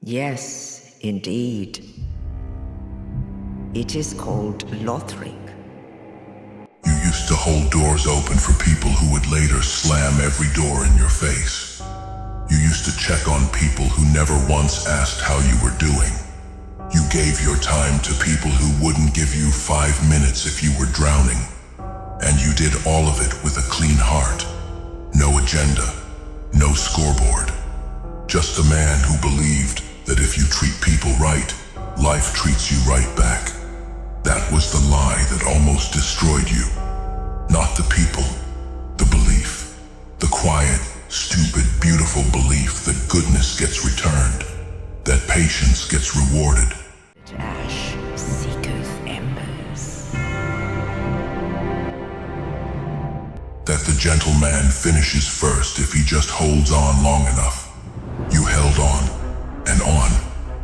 Yes, indeed. It is called Lothric. You used to hold doors open for people who would later slam every door in your face. You used to check on people who never once asked how you were doing. You gave your time to people who wouldn't give you 5 minutes if you were drowning. And you did all of it with a clean heart. No agenda, no scoreboard. Just a man who believed that if you treat people right, life treats you right back. That was the lie that almost destroyed you. Not the people, the belief. The quiet, stupid, beautiful belief that goodness gets returned, that patience gets rewarded. Ash seeketh embers. That the gentle man finishes first if he just holds on long enough. You held on, and on,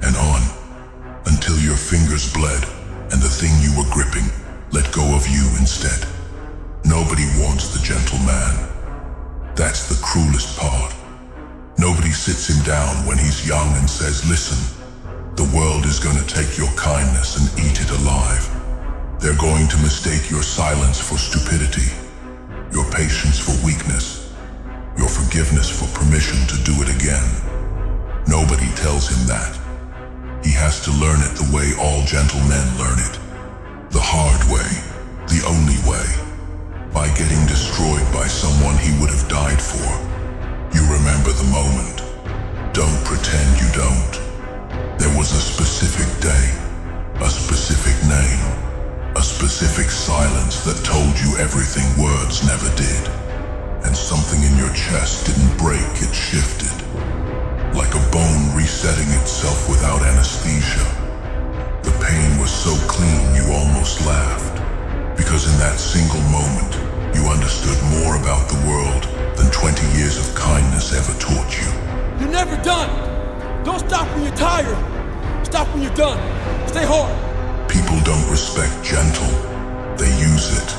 and on, until your fingers bled, and the thing you were gripping let go of you instead. Nobody wants the gentle man. That's the cruelest part. Nobody sits him down when he's young and says, listen, the world is going to take your kindness and eat it alive. They're going to mistake your silence for stupidity, your patience for weakness, your forgiveness for permission to do it again. Nobody tells him that. He has to learn it the way all gentle men learn it. The hard way, the only way. By getting destroyed by someone he would have died for. You remember the moment. Don't pretend you don't. There was a specific day, a specific name, a specific silence that told you everything words never did. And something in your chest didn't break, it shifted. Like a bone resetting itself without anesthesia. The pain was so clean you almost laughed. Because in that single moment, you understood more about the world than 20 years of kindness ever taught you. You're never done. Don't stop when you're tired. Stop when you're done. Stay hard. People don't respect gentle. They use it.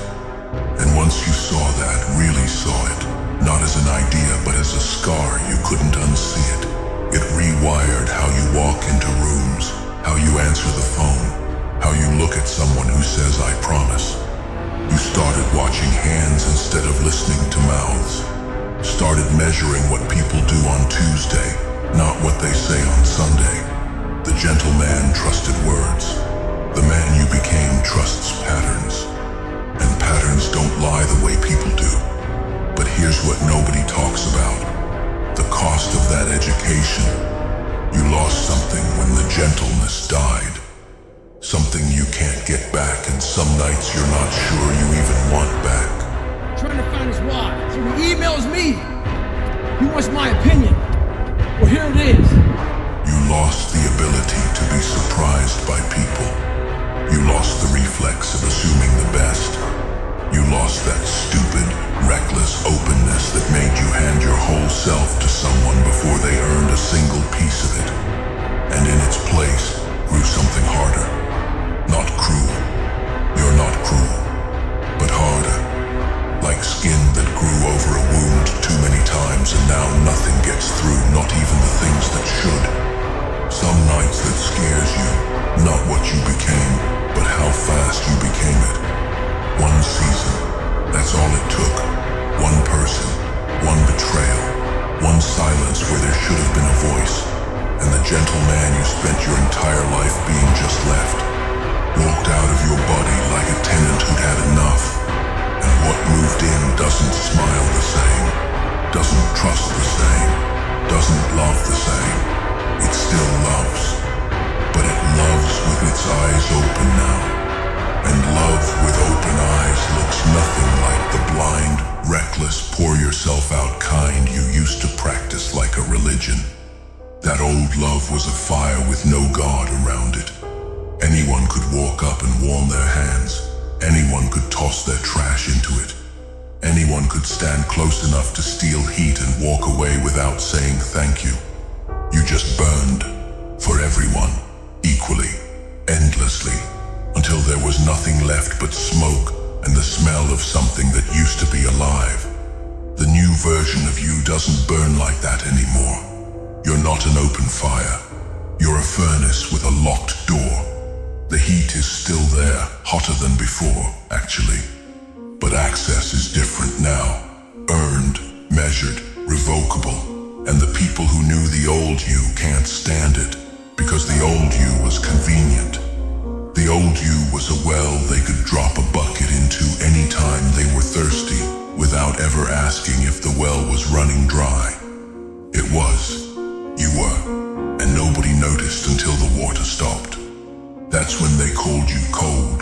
And once you saw that, really saw it, not as an idea, but as a scar, you couldn't unsee it. It rewired how you walk into rooms, how you answer the phone, how you look at someone who says, I promise. You started watching hands instead of listening to mouths. Started measuring what people do on Tuesday, not what they say on Sunday. The gentle man trusted words. The man you became trusts patterns. And patterns don't lie the way people do. But here's what nobody talks about. The cost of that education. You lost something when the gentleness died. Something you can't get back, and some nights you're not sure you even want back. Trying to find his why. So he emails me. He wants my opinion. Well, here it is. You lost the ability to be surprised by people. You lost the reflex of assuming the best. You lost that stupid, reckless openness that made you hand your whole self to someone before they earned a single piece of it. And in its place grew something harder. Not cruel. You're not cruel. But harder. Like skin that grew over a wound too many times and now nothing gets through, not even the things that should. Some nights that scares you, not what you became, but how fast you became it. One season, that's all it took. One person, one betrayal, one silence where there should have been a voice. And the gentle man you spent your entire life being just left. Walked out of your body like a tenant who'd had enough. And what moved in doesn't smile the same, doesn't trust the same, doesn't love the same. It still loves, but it loves with its eyes open now. And love with open eyes looks nothing like the blind, reckless, pour yourself out kind you used to practice like a religion. That old love was a fire with no God around it. Anyone could walk up and warm their hands. Anyone could toss their trash into it. Anyone could stand close enough to steal heat and walk away without saying thank you. You just burned for everyone, equally, endlessly, until there was nothing left but smoke and the smell of something that used to be alive. The new version of you doesn't burn like that anymore. You're not an open fire. furnace with a locked door. The heat is still there, hotter than before, actually. But access is different now. Earned, measured, revocable. And the people who knew the old you can't stand it, because the old you was convenient. The old you was a well they could drop a bucket into any time they were thirsty, without ever asking if the well was running dry. It was. You were. And nobody noticed until the water stopped. That's when they called you cold,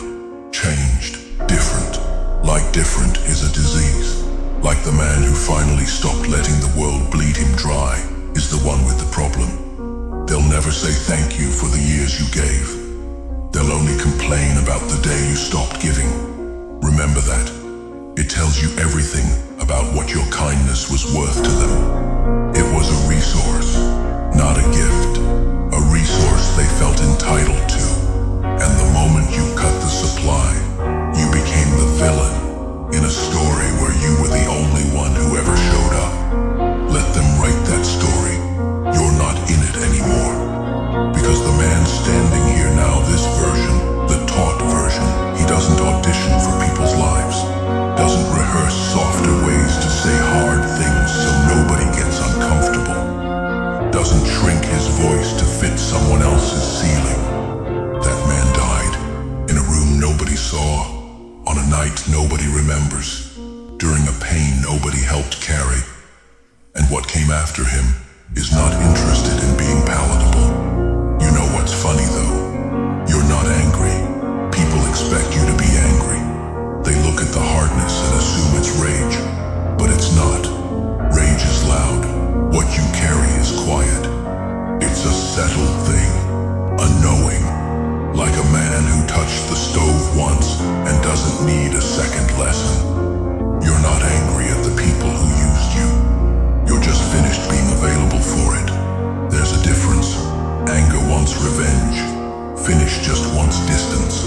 changed, different. Like different is a disease. Like the man who finally stopped letting the world bleed him dry is the one with the problem. They'll never say thank you for the years you gave. They'll only complain about the day you stopped giving. Remember that. It tells you everything about what your kindness was worth to them. It was a resource, not a gift. A resource they felt entitled to. And the moment you cut the supply, you became the villain in a story where you were the only one who ever showed up. Let them write that story. You're not in it anymore. Because the man standing here now, this version, the taught version, he doesn't audition for people's lives. Doesn't rehearse softer ways to say hard things so nobody gets uncomfortable. Doesn't shrink his voice to fit someone else's ceiling. That man died in a room nobody saw, on a night nobody remembers, during a pain nobody helped carry. And what came after him is not interested in being palatable. You know what's funny though? You're not angry. People expect you to be angry. They look at the hardness and assume it's rage, but it's not. Rage is loud. What you carry is quiet. It's a settled thing, a knowing. Like a man who touched the stove once and doesn't need a second lesson. You're not angry at the people who used you. You're just finished being available for it. There's a difference. Anger wants revenge. Finish just wants distance.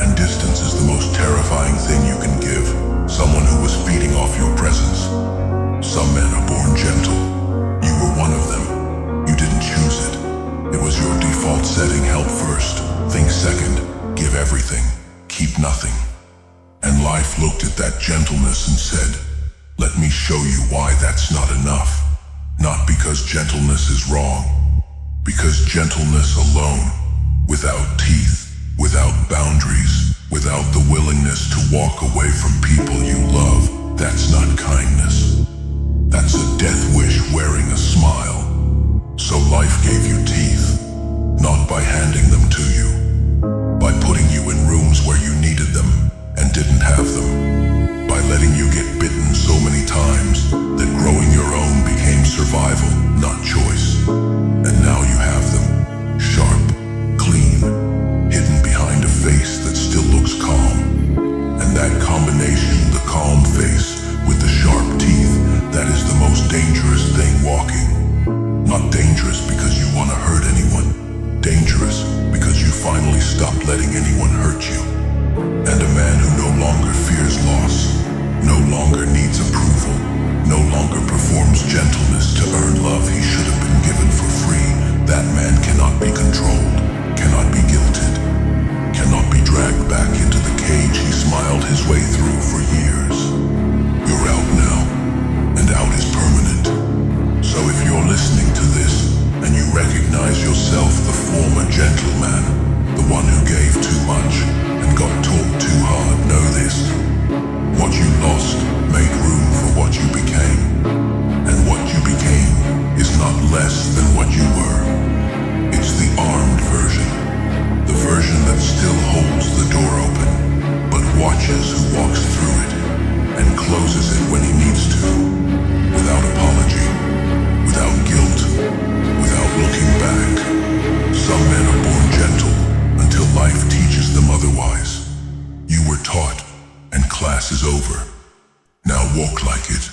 And distance is the most terrifying thing you can give someone who was feeding off your presence. Some men are born gentle. You were one of them. You didn't choose it. It was your default setting. Help first. Think second, give everything, keep nothing. And life looked at that gentleness and said, let me show you why that's not enough. Not because gentleness is wrong, because gentleness alone, without teeth, without boundaries, without the willingness to walk away from people you love, that's not kindness. That's a death wish wearing a smile. So life gave you teeth, not by handing them to you, by putting you in rooms where you needed them and didn't have them, by letting you get bitten so many times that growing your own became survival, not choice. And now you have them, sharp, clean, hidden behind a face that still looks calm. And that combination, the calm face with the sharp teeth, that is the most dangerous thing walking. Not dangerous because you want to hurt anyone. Dangerous because you finally stopped letting anyone hurt you. And a man who no longer fears loss, no longer needs approval, no longer performs gentleness to earn love he should have been given for free. That man cannot be controlled, cannot be guilted, cannot be dragged back into the cage he smiled his way through for years. You're out now, and out is permanent. So if you're listening to this, and you recognize yourself the former gentleman, the one who gave too much and got taught too hard, know this. What you lost made room for what you became. And what you became is not less than what you were. It's the armed version. The version that still holds the door open, but watches who walks through it and closes it when he needs to, without apology, without guilt, without looking back. Some men are born gentle until life teaches them otherwise. You were taught, and class is over. Now walk like it.